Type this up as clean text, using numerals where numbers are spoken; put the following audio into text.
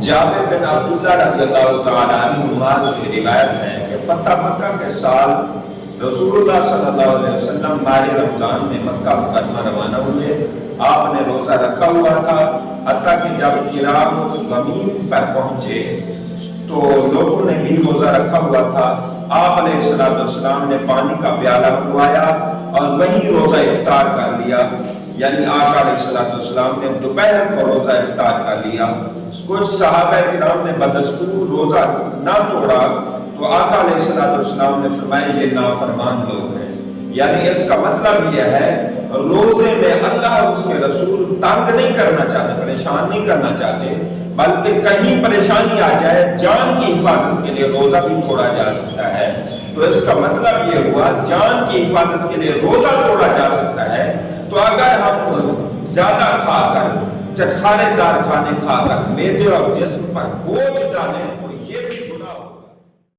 جابر بن عبداللہ رضی اللہ تعالیٰ عنہما سے روایت ہے کہ فتح مکہ کے سال رسول اللہ صلی اللہ علیہ وسلم ماہ رمضان میں مکہ مکرمہ روانہ ہوئے۔ آپ نے روزہ رکھا ہوا تھا، حتیٰ کہ جب کرام غمیم پر پہنچے تو لوگوں نے بھی روزہ رکھا ہوا تھا۔ آپ علیہ السلام نے پانی کا پیالہ منگوایا اور وہیں روزہ افطار کر لیا، یعنی آقا علیہ السلام نے دوپہر کو روزہ افطار کر لیا۔ کچھ صحابہ کرام نے بدستور روزہ نہ توڑا تو آقا علیہ السلام نے فرمایا یہ نافرمان لوگ ہیں، یعنی اس کا مطلب یہ ہے روزے میں اللہ اور اس کے رسول تنگ نہیں کرنا چاہتے، پریشان نہیں کرنا چاہتے، بلکہ کہیں پریشانی آ جائے جان کی حفاظت کے لیے روزہ بھی توڑا جا سکتا ہے۔ تو اس کا مطلب یہ ہوا جان کی حفاظت کے لیے روزہ توڑا جا سکتا ہے۔ تو اگر ہم زیادہ کھا کر چٹخارے دار کھانے کھا کر معدے اور جسم پر بوجھ ڈالیں تو یہ بھی گناہ ہوگا۔